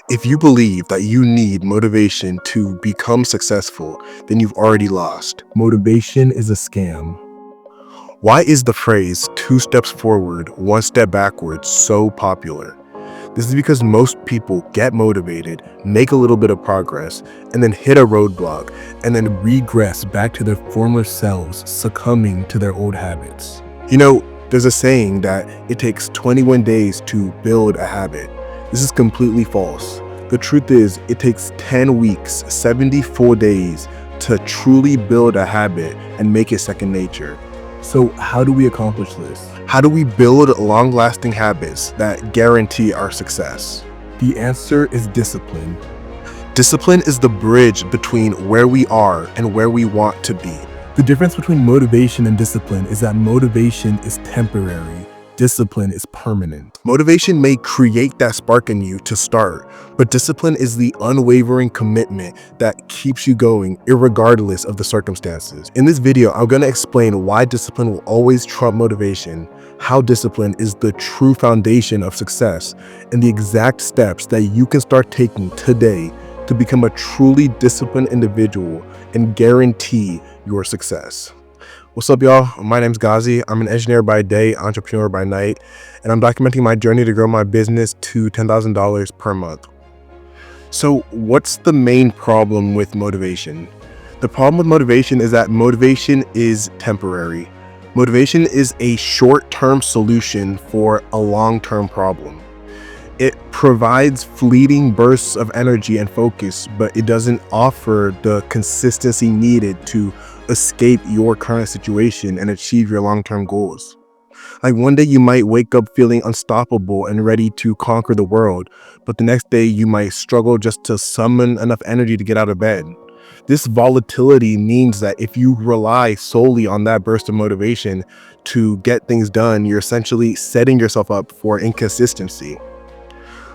If you believe that you need motivation to become successful, then you've already lost. Motivation is a scam. Why is the phrase 2 steps forward, 1 step backwards so popular? This is because most people get motivated, make a little bit of progress, and then hit a roadblock, and then Regress back to their former selves, succumbing to their old habits. There's a saying that it takes 21 days to build a habit. This is completely false. The truth is, it takes 10 weeks, 74 days to truly build a habit and make it second nature. So how do we accomplish this? How do we build long-lasting habits that guarantee our success? The answer is discipline. Discipline is the bridge between where we are and where we want to be. The difference between motivation and discipline is that motivation is temporary. Discipline is permanent. Motivation may create that spark in you to start, but discipline is the unwavering commitment that keeps you going irregardless of the circumstances. In this video, I'm going to explain why discipline will always trump motivation, how discipline is the true foundation of success, and the exact steps that you can start taking today to become a truly disciplined individual and guarantee your success. What's up, y'all? My name's Ghazi. I'm an engineer by day, entrepreneur by night, and I'm documenting my journey to grow my business to $10,000 per month. So what's the main problem with motivation? The problem with motivation is that motivation is temporary. Motivation is a short-term solution for a long-term problem. It provides fleeting bursts of energy and focus, but it doesn't offer the consistency needed to escape your current situation and achieve your long-term goals. Like one day you might wake up feeling unstoppable and ready to conquer the world, but the next day you might struggle just to summon enough energy to get out of bed. This volatility means that if you rely solely on that burst of motivation to get things done, you're essentially setting yourself up for inconsistency.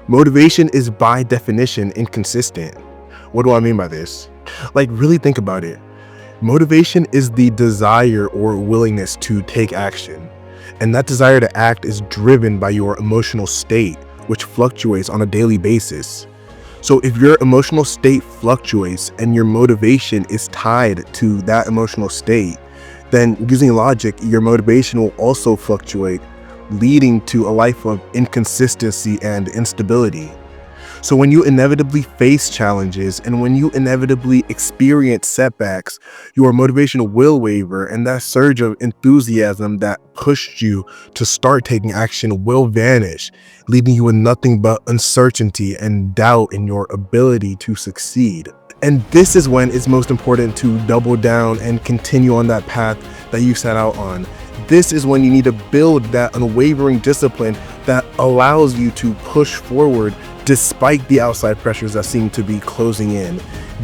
Motivation is by definition inconsistent. What do I mean by this? Like, really think about it. Motivation is the desire or willingness to take action. And that desire to act is driven by your emotional state, which fluctuates on a daily basis. So if your emotional state fluctuates and your motivation is tied to that emotional state, then using logic, your motivation will also fluctuate, leading to a life of inconsistency and instability. So when you inevitably face challenges and when you inevitably experience setbacks, your motivation will waver, and that surge of enthusiasm that pushed you to start taking action will vanish, leaving you with nothing but uncertainty and doubt in your ability to succeed. And this is when it's most important to double down and continue on that path that you set out on. This is when you need to build that unwavering discipline that allows you to push forward despite the outside pressures that seem to be closing in.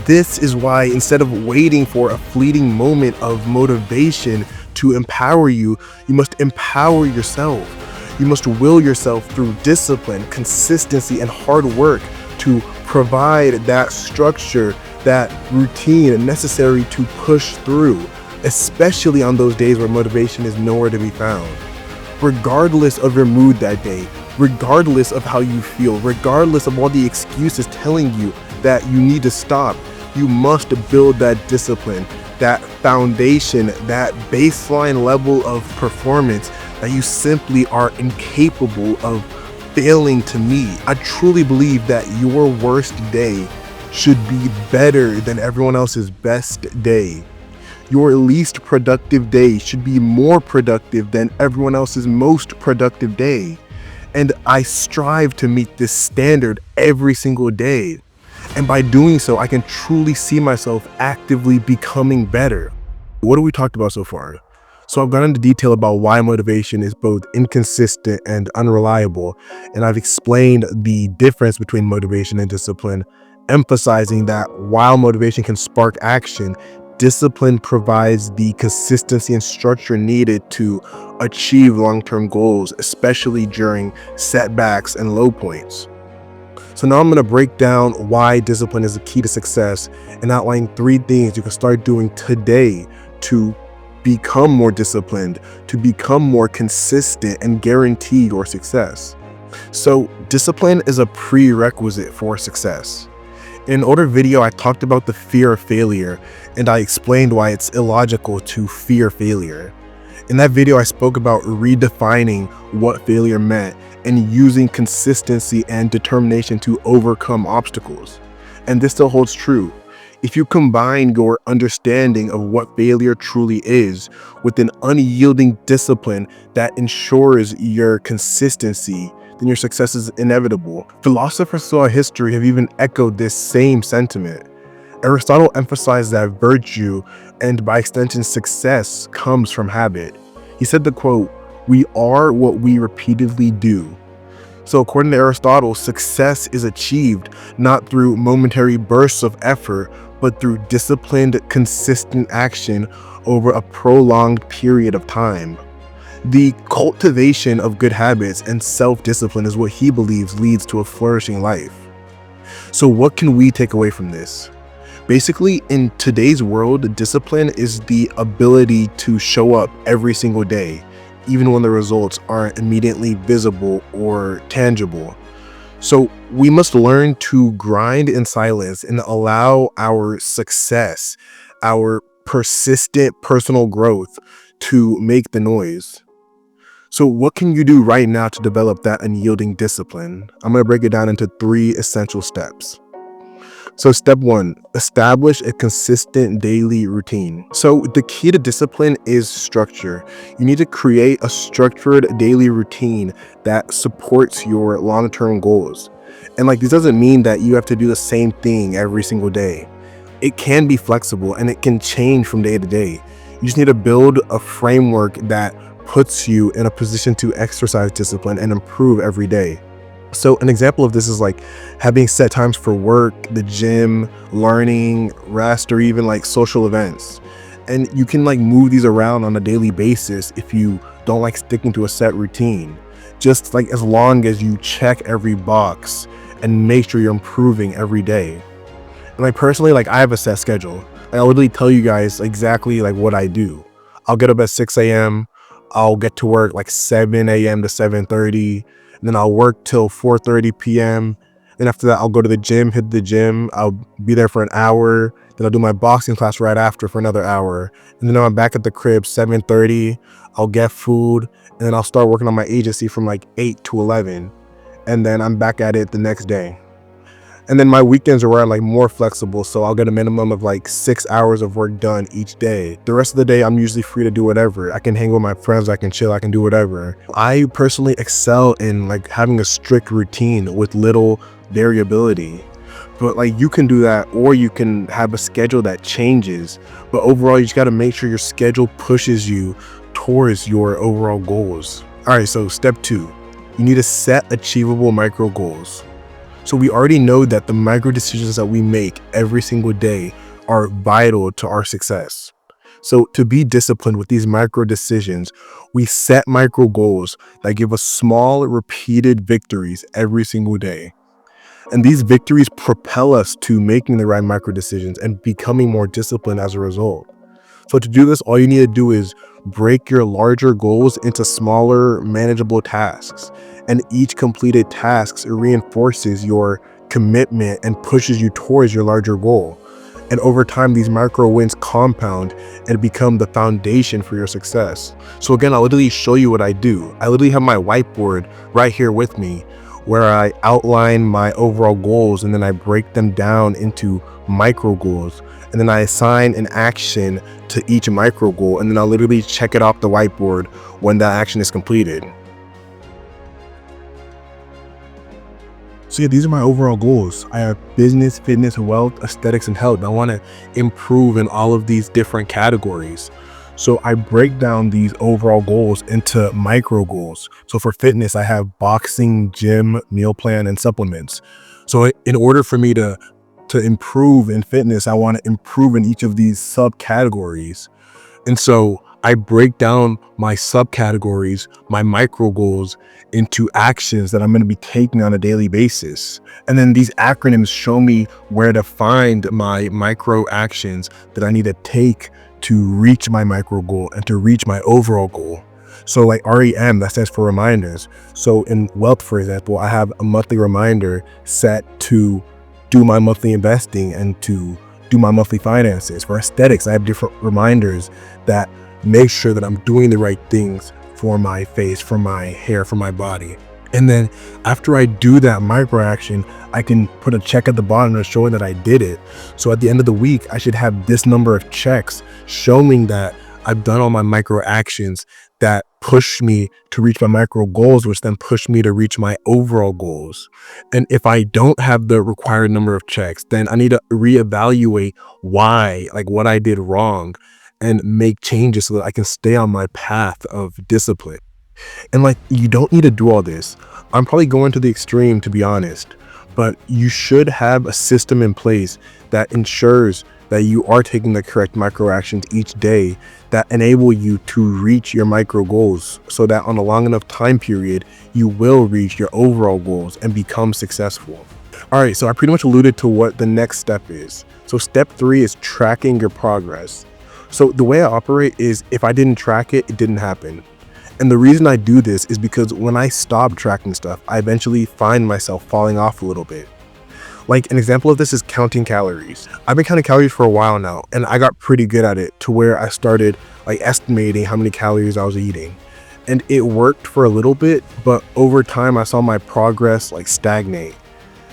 This is why instead of waiting for a fleeting moment of motivation to empower you, you must empower yourself. You must will yourself through discipline, consistency, and hard work to provide that structure, that routine necessary to push through, especially on those days where motivation is nowhere to be found. Regardless of your mood that day, regardless of how you feel, regardless of all the excuses telling you that you need to stop, you must build that discipline, that foundation, that baseline level of performance that you simply are incapable of failing to meet. I truly believe that your worst day should be better than everyone else's best day. Your least productive day should be more productive than everyone else's most productive day. And I strive to meet this standard every single day. And by doing so, I can truly see myself actively becoming better. What have we talked about so far? So I've gone into detail about why motivation is both inconsistent and unreliable. And I've explained the difference between motivation and discipline, emphasizing that while motivation can spark action, discipline provides the consistency and structure needed to achieve long-term goals, especially during setbacks and low points. So now I'm going to break down why discipline is the key to success and outline 3 things you can start doing today to become more disciplined, to become more consistent and guarantee your success. So discipline is a prerequisite for success. In an older video, I talked about the fear of failure, and I explained why it's illogical to fear failure. In that video, I spoke about redefining what failure meant and using consistency and determination to overcome obstacles. And this still holds true. If you combine your understanding of what failure truly is with an unyielding discipline that ensures your consistency, then your success is inevitable. Philosophers throughout history have even echoed this same sentiment. Aristotle emphasized that virtue, and by extension success, comes from habit. He said the quote, "We are what we repeatedly do." So according to Aristotle, success is achieved not through momentary bursts of effort, but through disciplined, consistent action over a prolonged period of time. The cultivation of good habits and self-discipline is what he believes leads to a flourishing life. So what can we take away from this? Basically, in today's world, discipline is the ability to show up every single day, even when the results aren't immediately visible or tangible. So we must learn to grind in silence and allow our success, our persistent personal growth, to make the noise. So what can you do right now to develop that unyielding discipline? I'm going to break it down into 3 essential steps. So step 1, establish a consistent daily routine. So the key to discipline is structure. You need to create a structured daily routine that supports your long-term goals. And this doesn't mean that you have to do the same thing every single day. It can be flexible and it can change from day to day. You just need to build a framework that puts you in a position to exercise discipline and improve every day. So an example of this is having set times for work, the gym, learning, rest, or even social events. And you can move these around on a daily basis if you don't like sticking to a set routine. Just as long as you check every box and make sure you're improving every day. And personally, I have a set schedule. I'll literally tell you guys exactly what I do. I'll get up at 6 a.m. I'll get to work 7 a.m. to 7:30. And then I'll work till 4:30 p.m. Then after that, I'll go to the gym, hit the gym. I'll be there for an hour. Then I'll do my boxing class right after for another hour. And then I'm back at the crib, 7:30. I'll get food. And then I'll start working on my agency from 8 to 11. And then I'm back at it the next day. And then my weekends are where I'm more flexible, so I'll get a minimum of 6 hours of work done each day. The rest of the day, I'm usually free to do whatever. I can hang with my friends, I can chill, I can do whatever. I personally excel in having a strict routine with little variability. But you can do that, or you can have a schedule that changes. But overall, you just gotta make sure your schedule pushes you towards your overall goals. All right, so step 2, you need to set achievable micro goals. So we already know that the micro decisions that we make every single day are vital to our success. So to be disciplined with these micro decisions, we set micro goals that give us small, repeated victories every single day. And these victories propel us to making the right micro decisions and becoming more disciplined as a result. So to do this, all you need to do is break your larger goals into smaller, manageable tasks. And each completed task reinforces your commitment and pushes you towards your larger goal. And over time, these micro wins compound and become the foundation for your success. So again, I'll literally show you what I do. I literally have my whiteboard right here with me, where I outline my overall goals and then I break them down into micro goals. And then I assign an action to each micro goal, and then I'll literally check it off the whiteboard when that action is completed. So yeah, these are my overall goals. I have business, fitness, wealth, aesthetics, and health. I want to improve in all of these different categories. So I break down these overall goals into micro goals. So for fitness, I have boxing, gym, meal plan, and supplements. So in order for me to improve in fitness, I want to improve in each of these subcategories. And so I break down my subcategories, my micro goals, into actions that I'm going to be taking on a daily basis. And then these acronyms show me where to find my micro actions that I need to take to reach my micro goal and to reach my overall goal. So like REM, that stands for reminders. So in wealth, for example, I have a monthly reminder set to do my monthly investing and to do my monthly finances. For aesthetics, I have different reminders that make sure that I'm doing the right things for my face, for my hair, for my body. And then after I do that micro action, I can put a check at the bottom to show that I did it. So at the end of the week, I should have this number of checks showing that I've done all my micro actions that push me to reach my micro goals, which then push me to reach my overall goals. And if I don't have the required number of checks, then I need to reevaluate why, like what I did wrong, and make changes so that I can stay on my path of discipline. And like, you don't need to do all this. I'm probably going to the extreme, to be honest, but you should have a system in place that ensures that you are taking the correct micro actions each day that enable you to reach your micro goals, so that on a long enough time period, you will reach your overall goals and become successful. All right, so I pretty much alluded to what the next step is. So step 3 is tracking your progress. So the way I operate is, if I didn't track it, it didn't happen. And the reason I do this is because when I stop tracking stuff, I eventually find myself falling off a little bit. Like an example of this is counting calories. I've been counting calories for a while now, and I got pretty good at it to where I started like estimating how many calories I was eating. And it worked for a little bit, but over time I saw my progress like stagnate.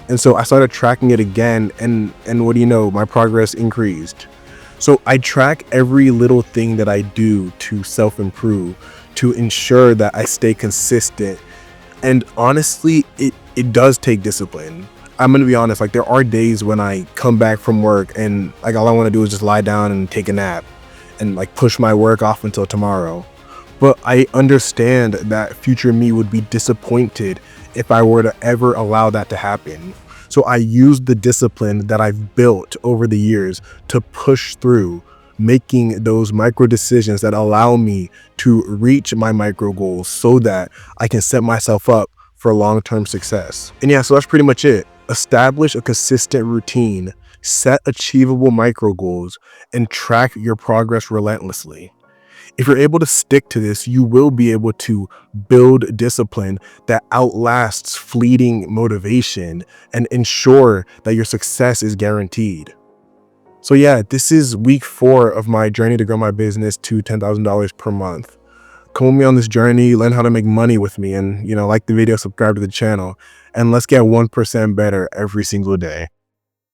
And so I started tracking it again, and what do you know, my progress increased. So I track every little thing that I do to self-improve, to ensure that I stay consistent. And honestly, it does take discipline. I'm gonna be honest, like there are days when I come back from work and like all I want to do is just lie down and take a nap and like push my work off until tomorrow. But I understand that future me would be disappointed if I were to ever allow that to happen. So I use the discipline that I've built over the years to push through, making those micro decisions that allow me to reach my micro goals so that I can set myself up for long-term success. And yeah, so that's pretty much it. Establish a consistent routine, set achievable micro goals, and track your progress relentlessly. If you're able to stick to this, you will be able to build discipline that outlasts fleeting motivation and ensure that your success is guaranteed. So yeah, this is week 4 of my journey to grow my business to $10,000 per month. Come with me on this journey, learn how to make money with me, and like the video, subscribe to the channel, and let's get 1% better every single day.